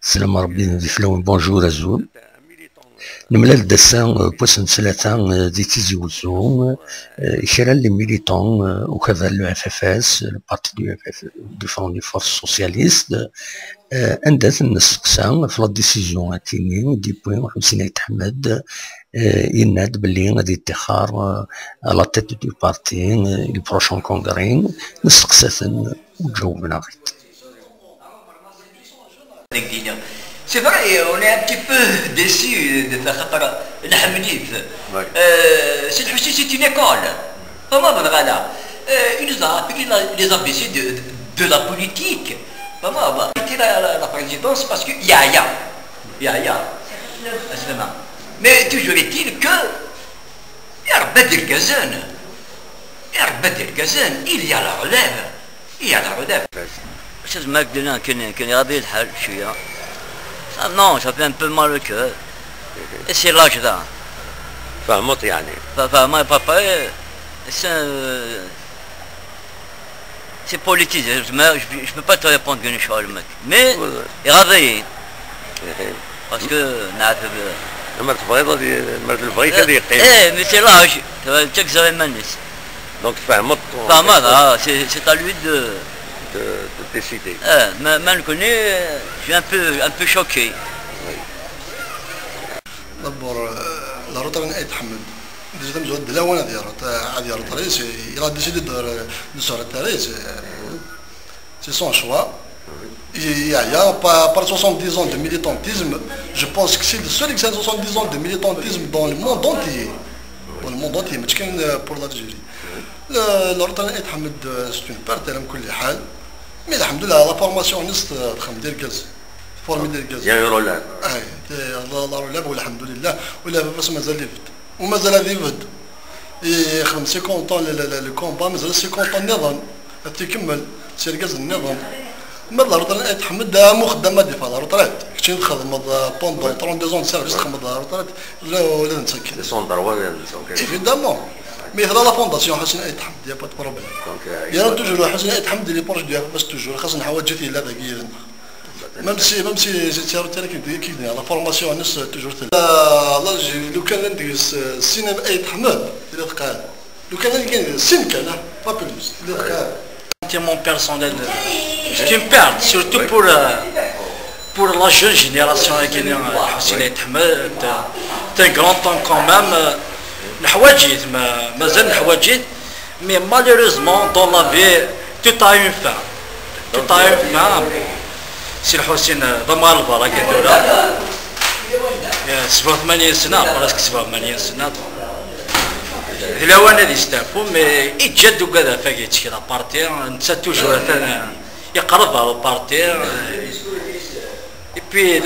السلام ربي نضيف لهم بونجور ازول نملال دسان بوسن ثلاثة دي تيزي وزوم إشارة لي ميليتون وكذا لو اف اف اس البارتي دو اف اف دو فرون دي فورس سوسياليست اندات النسقسا في لا ديسيزيون هاتيني ديبوي وحسين عيد حمد يناد بلي غادي يتخار لا تيت دو بارتي لي بروشون كونغري نسقساثن وجاوبنا غيت. C'est vrai, on est un petit peu déçus de faire c'est une école. Il nous a appris les ABC de la politique. La présidence parce que Yaya. Mais toujours est-il que il y a la relève. Je me dis que non, ça fait un peu mal au cœur. Et c'est l'âge là. فهمت يعني. Papa, c'est politique. Je ne peux pas te répondre une chose, mec. Mais il réveillé. Parce que مرت بغيضة مرت البغيثة دي قيمة. mais c'est l'âge. Tu sais que ça va. Donc فهمت. C'est à lui de décider. Mal connu, je suis un peu choqué. D'abord, la route est Hamid. Déjà, nous avons de la ouana à Rotarès. Il a décidé de se retirer. C'est son choix. Il y a par 70 ans de militantisme, je pense que c'est le seul qui a 70 ans de militantisme dans le monde entier. Dans le monde entier, mais pour l'Algérie. La route est Hamid, c'est une perte, elle aime كل حال. Mais alhamdoulilah, la formation نست تخم ديال الكاز فورمي ديال الكاز يعني رولاب الله رولاب والحمد لله ولا بس مازال يفد ومازال غادي يفد يخدم 50 طون لو كومبا مازال 50 طون النظام تيكمل سير الكاز النظام ما الارض تحمد مخدمه ديال الارض كنتي نخدم بوندون 32 سيرفيس تخدم الارض ولا نسكن سون دروا نسكن évidemment. Mais il y a la fondation Hassan Aït Hamd, il n'y a pas de problème. Il y a toujours Hassan Aït Hamd, il est proche du FFS toujours. Hassan Hawadjit, il est là, même si c'est la formation, c'est toujours là. Le canal du cinéma Aït Hamd, il est là. Le canal du cinéma, pas plus. Mon personnel, c'est une perte, surtout pour la jeune génération qui est Hassan Aït Hamd. C'est un grand temps quand même. الحواجز مازال الحواجز mais malheureusement dans la vie tout a une fin. Tout a une fin. سي الحسين ضمان البركة دولا 87 سنة براسك 87 سنة الهوان هذه يستعفوا مي يتجدوا كذا فاك يتشكل بارتي نتا توجور يقرب على البارتي اي بي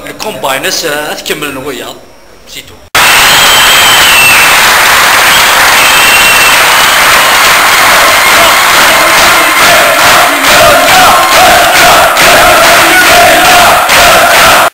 الكومباينس تكمل نويا سيتو.